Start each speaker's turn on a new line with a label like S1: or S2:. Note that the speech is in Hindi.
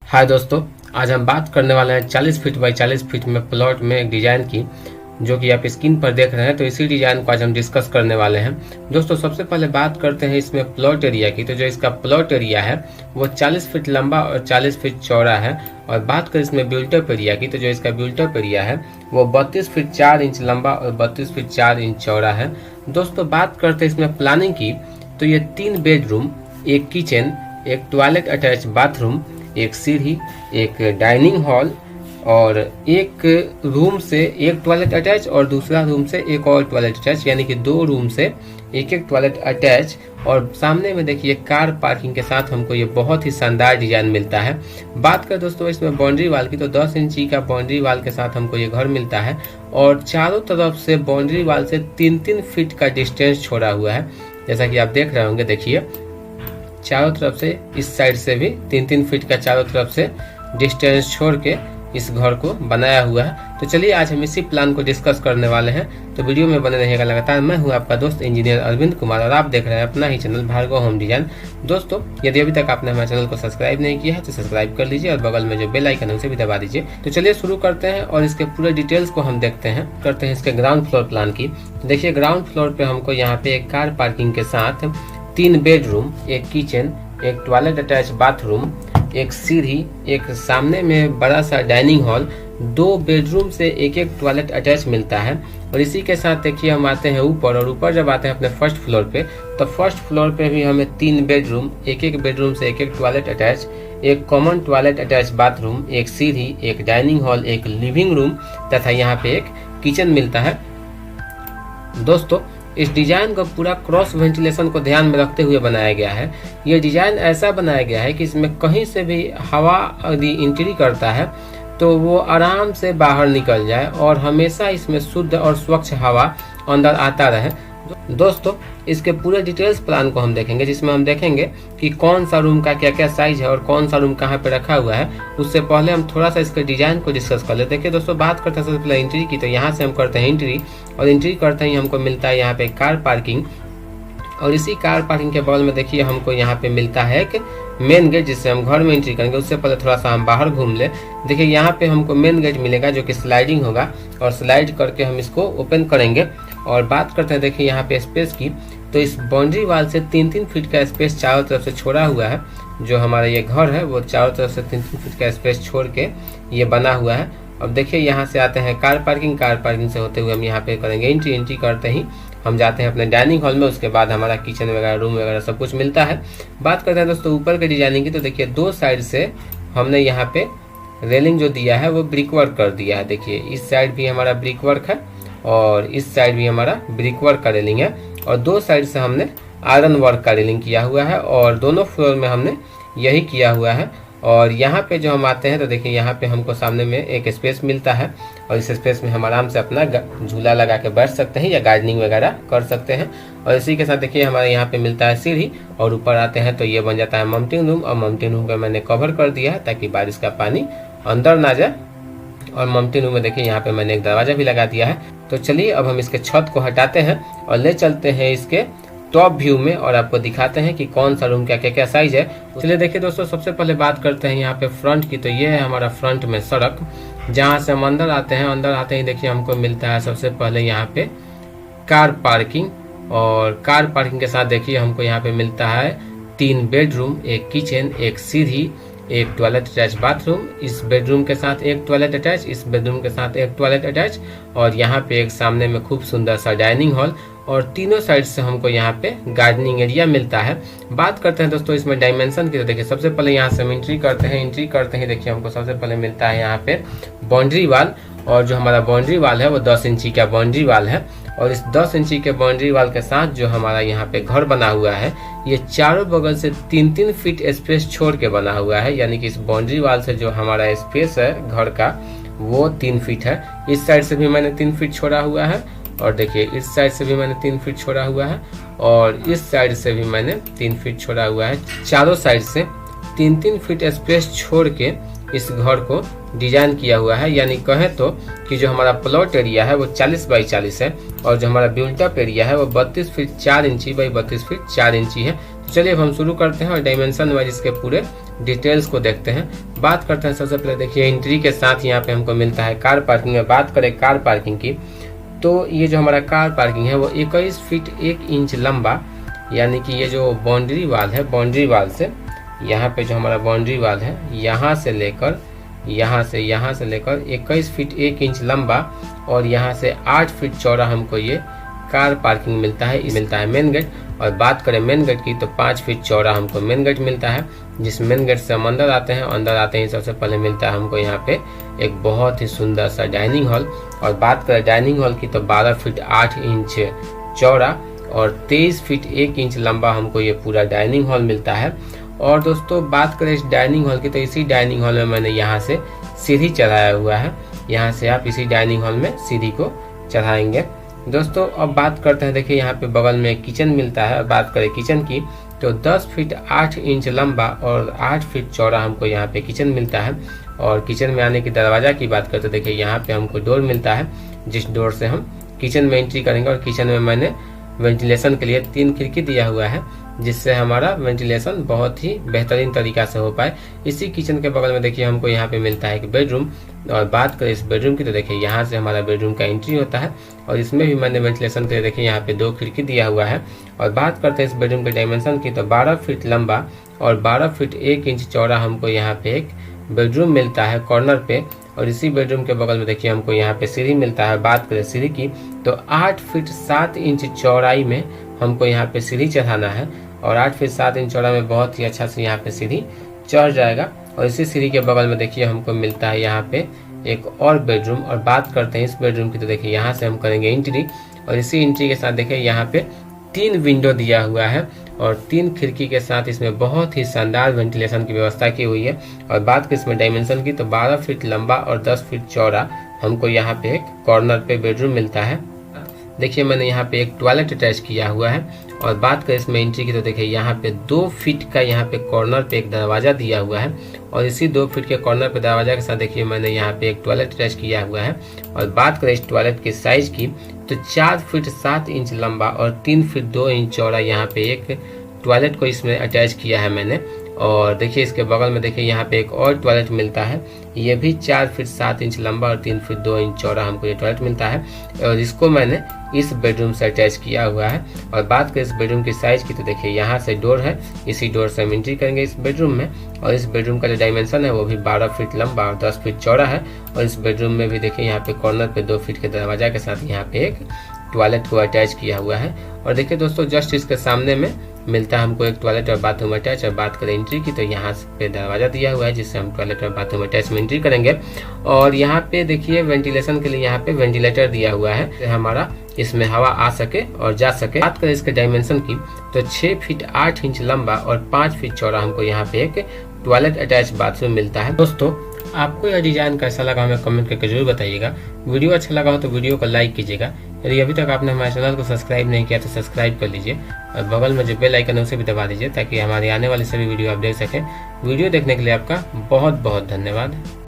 S1: हाय दोस्तों, आज हम बात करने वाले हैं 40 फीट बाई 40 फीट में प्लॉट में एक डिजाइन की, जो कि आप स्क्रीन पर देख रहे हैं। तो इसी डिजाइन को आज हम डिस्कस करने वाले हैं। दोस्तों सबसे पहले बात करते हैं इसमें प्लॉट एरिया की। तो जो इसका प्लॉट एरिया है वो 40 फीट लंबा और 40 फीट चौड़ा है। और बात करें इसमें बिल्टअप एरिया की, तो जो इसका बिल्टअप एरिया है वो 32 फीट 4 इंच लंबा और 32 फीट 4 इंच चौड़ा है। दोस्तों बात करते हैं इसमें प्लानिंग की, तो ये 3 बेडरूम, एक किचन, एक टॉयलेट अटैच बाथरूम, एक सीढ़ी, एक डाइनिंग हॉल और एक रूम से एक टॉयलेट अटैच और दूसरा रूम से एक और टॉयलेट अटैच, यानी कि 2 रूम से एक एक टॉयलेट अटैच। और सामने में देखिए कार पार्किंग के साथ हमको ये बहुत ही शानदार डिजाइन मिलता है। बात करें दोस्तों इसमें बाउंड्री वाल की, तो 10 इंची का बाउंड्री वाल के साथ हमको ये घर मिलता है। और चारों तरफ से बाउंड्री वाल से 3-3 फीट का डिस्टेंस छोड़ा हुआ है, जैसा कि आप देख रहे होंगे। देखिए चारों तरफ से इस साइड से भी 3-3 फीट का चारों तरफ से डिस्टेंस छोड़ के इस घर को बनाया हुआ है। तो चलिए आज हम इसी प्लान को डिस्कस करने वाले हैं, तो वीडियो में बने रहिएगा लगातार। मैं हूं आपका दोस्त इंजीनियर अरविंद कुमार और आप देख रहे हैं अपना ही चैनल भार्गव होम डिजाइन। दोस्तों यदि अभी तक आपने हमारे चैनल को सब्सक्राइब नहीं किया है तो सब्सक्राइब कर लीजिए और बगल में जो बेल आइकन है उसे भी दबा दीजिए। तो चलिए शुरू करते हैं और इसके पूरे डिटेल्स को हम देखते हैं। करते हैं इसके ग्राउंड फ्लोर प्लान की। देखिए ग्राउंड फ्लोर पे हमको यहाँ पे एक कार पार्किंग के साथ 3 बेडरूम, एक किचन, एक टॉयलेट अटैच बाथरूम, एक सीढ़ी, एक सामने में बड़ा सा डाइनिंग हॉल, 2 बेडरूम से एक एक टॉयलेट अटैच मिलता है। और इसी के साथ देखिए हम आते हैं ऊपर, और ऊपर जब आते हैं अपने फर्स्ट फ्लोर पे, तो फर्स्ट फ्लोर पे भी हमें 3 बेडरूम, एक एक बेडरूम से एक एक टॉयलेट अटैच, एक कॉमन टॉयलेट अटैच बाथरूम, एक सीढ़ी, एक डाइनिंग हॉल, एक लिविंग रूम तथा यहाँ पे एक किचन मिलता है। दोस्तों इस डिजाइन को पूरा क्रॉस वेंटिलेशन को ध्यान में रखते हुए बनाया गया है। ये डिजाइन ऐसा बनाया गया है कि इसमें कहीं से भी हवा यदि एंट्री करता है तो वो आराम से बाहर निकल जाए और हमेशा इसमें शुद्ध और स्वच्छ हवा अंदर आता रहे। दोस्तों इसके पूरे डिटेल्स प्लान को हम देखेंगे, जिसमें हम देखेंगे कि कौन सा रूम का क्या क्या साइज है और कौन सा रूम कहाँ पे रखा हुआ है। उससे पहले हम थोड़ा सा इसके डिजाइन को डिस्कस कर लेते हैं। देखिए दोस्तों बात करते हैं सबसे पहले एंट्री की, तो यहाँ से हम करते हैं एंट्री, और एंट्री करते ही हमको मिलता है यहाँ पे कार पार्किंग। और इसी कार पार्किंग के बगल में देखिए हमको यहाँ पे मिलता है एक मेन गेट, जिससे हम घर में एंट्री करेंगे। उससे पहले थोड़ा सा हम बाहर घूम ले। देखिए यहाँ पे हमको मेन गेट मिलेगा जो कि स्लाइडिंग होगा, और स्लाइड करके हम इसको ओपन करेंगे। और बात करते हैं देखिए यहाँ पे स्पेस की, तो इस बाउंड्री वाल से 3-3 फीट का स्पेस चारों तरफ से छोड़ा हुआ है। जो हमारा ये घर है वो चारों तरफ से 3-3 फीट का स्पेस छोड़ के ये बना हुआ है। अब देखिए यहाँ से आते हैं कार पार्किंग, कार पार्किंग से होते हुए हम यहाँ पे करेंगे एंट्री। एंट्री करते ही हम जाते हैं अपने डाइनिंग हॉल में, उसके बाद हमारा किचन वगैरह, रूम वगैरह सब कुछ मिलता है। बात करते हैं दोस्तों ऊपर के डिजाइनिंग की, तो देखिए 2 साइड से हमने यहाँ पे रेलिंग जो दिया है वो ब्रिक वर्क कर दिया है। देखिए इस साइड भी हमारा ब्रिक वर्क है और इस साइड भी हमारा ब्रिक वर्क का रेलिंग है, और 2 साइड से हमने आयरन वर्क का रेलिंग किया हुआ है, और दोनों फ्लोर में हमने यही किया हुआ है। और यहाँ पे जो हम आते हैं तो देखिए यहाँ पे हमको सामने में एक स्पेस मिलता है, और इस स्पेस में हम आराम से अपना झूला लगा के बैठ सकते हैं या गार्डनिंग वगैरह कर सकते हैं। और इसी के साथ देखिए हमारे यहाँ पे मिलता है सीढ़ी, और ऊपर आते हैं तो ये बन जाता है मम्पटिंग रूम। और मम्पटिंग रूम को मैंने कवर कर दिया है ताकि बारिश का पानी अंदर ना जाए। और मम्पटिंग रूम में देखिए यहाँ पे मैंने एक दरवाजा भी लगा दिया है। तो चलिए अब हम इसके छत को हटाते हैं और ले चलते हैं इसके टॉप व्यू में, और आपको दिखाते हैं कि कौन सा रूम का क्या क्या साइज है। चलिए देखिए दोस्तों सबसे पहले बात करते हैं यहाँ पे फ्रंट की, तो ये है हमारा फ्रंट में सड़क, जहाँ से हम अंदर आते हैं। अंदर आते ही देखिए हमको मिलता है सबसे पहले यहाँ पे कार पार्किंग, और कार पार्किंग के साथ देखिए हमको यहाँ पे मिलता है 3 बेडरूम, एक किचन, एक सीढ़ी, एक टॉयलेट अटैच बाथरूम, इस बेडरूम के साथ एक टॉयलेट अटैच, इस बेडरूम के साथ एक टॉयलेट अटैच, और यहाँ पे एक सामने में खूब सुंदर सा डाइनिंग हॉल, और तीनों साइड से हमको यहाँ पे गार्डनिंग एरिया मिलता है। बात करते हैं दोस्तों इसमें डायमेंशन की, तो देखिए सबसे पहले यहाँ से हम एंट्री करते हैं। एंट्री करते ही देखिए हमको सबसे पहले मिलता है यहाँ पे बाउंड्री वाल, और जो हमारा बाउंड्री वाल है वो 10 इंची का बाउंड्री वाल है। और इस 10 इंची के बाउंड्री वाल के साथ जो हमारा यहाँ पे घर बना हुआ है, ये चारों बगल से 3-3 फीट स्पेस छोड़ के बना हुआ है, यानी कि इस बाउंड्री वाल से जो हमारा स्पेस है घर का वो 3 फीट है। इस साइड से भी मैंने 3 फीट छोड़ा हुआ है, और देखिए इस साइड से भी मैंने 3 फीट छोड़ा हुआ है, और इस साइड से भी मैंने 3 फीट छोड़ा हुआ है। चारों साइड से 3-3 फीट स्पेस छोड़ के इस घर को डिजाइन किया हुआ है। यानी कहें तो कि जो हमारा प्लॉट एरिया है वो 40 बाई 40 है, और जो हमारा बिल्टअप एरिया है वो 32 फीट 4 इंची बाई 32 फीट 4 इंची है। चलिए अब हम शुरू करते हैं और डायमेंशन वाइज इसके पूरे डिटेल्स को देखते हैं। बात करते हैं सबसे पहले देखिए एंट्री के साथ यहाँ पे हमको मिलता है कार पार्किंग। में बात करें कार पार्किंग की तो ये जो हमारा कार पार्किंग है वो 21 फीट 1 इंच लंबा, यानी कि ये जो बाउंड्री वाल है, बाउंड्री वाल से यहाँ पे जो हमारा बाउंड्री वाल है यहाँ से लेकर यहाँ से लेकर 21 फीट 1 इंच लंबा और यहाँ से 8 फीट चौड़ा हमको ये कार पार्किंग मिलता है मेन गेट। और बात करें मेन गेट की तो 5 फीट चौड़ा हमको मेन गेट मिलता है, जिस मेन गेट से हम अंदर आते हैं। अंदर आते ही सबसे पहले मिलता है हमको यहाँ पे एक बहुत ही सुंदर सा डाइनिंग हॉल। और बात करें डाइनिंग हॉल की तो 12 फीट 8 इंच चौड़ा और 23 फीट 1 इंच लंबा हमको ये पूरा डाइनिंग हॉल मिलता है। और दोस्तों बात करें इस डाइनिंग हॉल की तो इसी डाइनिंग हॉल में मैंने यहाँ से सीढ़ी चढ़ाया हुआ है। यहाँ से आप इसी डाइनिंग हॉल में सीढ़ी को चढ़ाएंगे। दोस्तों अब बात करते हैं, देखिए यहाँ पे बगल में एक किचन मिलता है। बात करें किचन की तो 10 फीट 8 इंच लंबा और 8 फीट चौड़ा हमको यहाँ पे किचन मिलता है। और किचन में आने की दरवाजा की बात करते तो देखिए यहाँ पे हमको डोर मिलता है, जिस डोर से हम किचन में एंट्री करेंगे। और किचन में मैंने वेंटिलेशन के लिए 3 खिड़की दिया हुआ है, जिससे हमारा वेंटिलेशन बहुत ही बेहतरीन तरीका से हो पाए। इसी किचन के बगल में देखिए हमको यहाँ पे मिलता है एक बेडरूम। और बात करें इस बेडरूम की तो देखिए यहाँ से हमारा बेडरूम का एंट्री होता है और इसमें भी मैंने वेंटिलेशन के लिए देखिए यहाँ पे 2 खिड़की दिया हुआ है। और बात करते हैं इस बेडरूम के डायमेंशन की तो 12 फीट लंबा और 12 फीट 1 इंच चौड़ा हमको यहाँ पे एक बेडरूम मिलता है कॉर्नर पे। और इसी बेडरूम के बगल में देखिए हमको यहाँ पे सीढ़ी मिलता है। बात करें सीढ़ी की तो 8 फीट 7 इंच चौड़ाई में हमको यहाँ पे सीढ़ी चढ़ाना है और 8 फीट 7 इंच चौड़ा में बहुत ही अच्छा से यहाँ पे सीढ़ी चढ़ जाएगा। और इसी सीढ़ी के बगल में देखिए हमको मिलता है यहाँ पे एक और बेडरूम। और बात करते हैं इस बेडरूम की तो देखिए यहाँ से हम करेंगे एंट्री और इसी एंट्री के साथ देखिए यहाँ पे 3 विंडो दिया हुआ है और 3 खिड़की के साथ इसमें बहुत ही शानदार वेंटिलेशन की व्यवस्था की हुई है। और बात करें इसमें डायमेंशन की तो 12 फीट लंबा और 10 फीट चौड़ा हमको यहाँ पे एक कॉर्नर पे बेडरूम मिलता है। देखिए मैंने यहाँ पे एक टॉयलेट अटैच किया हुआ है। और बात करें इसमें एंट्री की तो देखिए यहाँ पे 2 फीट का यहाँ पे कॉर्नर पे एक दरवाजा दिया हुआ है और इसी 2 फीट के कॉर्नर पे दरवाजा के साथ देखिए मैंने यहाँ पे एक टॉयलेट अटैच किया हुआ है। और बात करें इस टॉयलेट की साइज की तो 4 फीट 7 इंच लंबा और 3 फीट 2 इंच चौड़ा यहाँ पे एक टॉयलेट को इसमें अटैच किया है मैंने। और देखिए इसके बगल में देखिए यहाँ पे एक और टॉयलेट मिलता है, ये भी 4 फीट 7 इंच लंबा और 3 फीट 2 इंच चौड़ा हमको ये टॉयलेट मिलता है और इसको मैंने इस बेडरूम से अटैच किया हुआ है। और बात करें इस बेडरूम की साइज की तो देखिए यहाँ से डोर है, इसी डोर से हम एंट्री करेंगे इस बेडरूम में। और इस बेडरूम का जो डायमेंशन है वो भी 12 फीट लंबा और 10 फीट चौड़ा है। और इस बेडरूम में भी देखिए यहाँ पे कॉर्नर पे 2 फीट के दरवाजा के साथ यहाँ पे एक टॉयलेट को अटैच किया हुआ है। और देखिए दोस्तों जस्ट इसके सामने में मिलता है हमको एक टॉयलेट और बाथरूम अटैच। और बात करें एंट्री की तो यहाँ पे दरवाजा दिया हुआ है जिससे हम टॉयलेट और बाथरूम अटैच में एंट्री करेंगे। और यहाँ पे देखिए वेंटिलेशन के लिए यहाँ पे वेंटिलेटर दिया हुआ है, हमारा इसमें हवा आ सके और जा सके। बात करें इसके डायमेंशन की तो 6 फीट 8 इंच लंबा और 5 फीट चौड़ा हमको यहाँ पे एक टॉयलेट अटैच बाथरूम मिलता है। दोस्तों आपको यह डिजाइन कैसा लगा हमें कमेंट करके जरूर बताइएगा। वीडियो अच्छा लगा हो तो वीडियो को लाइक कीजिएगा। यदि अभी तक आपने हमारे चैनल को सब्सक्राइब नहीं किया तो सब्सक्राइब कर लीजिए और बगल में जो बेल आइकन है उसे भी दबा दीजिए ताकि हमारी आने वाली सभी वीडियो आप देख सकें। वीडियो देखने के लिए आपका बहुत बहुत धन्यवाद।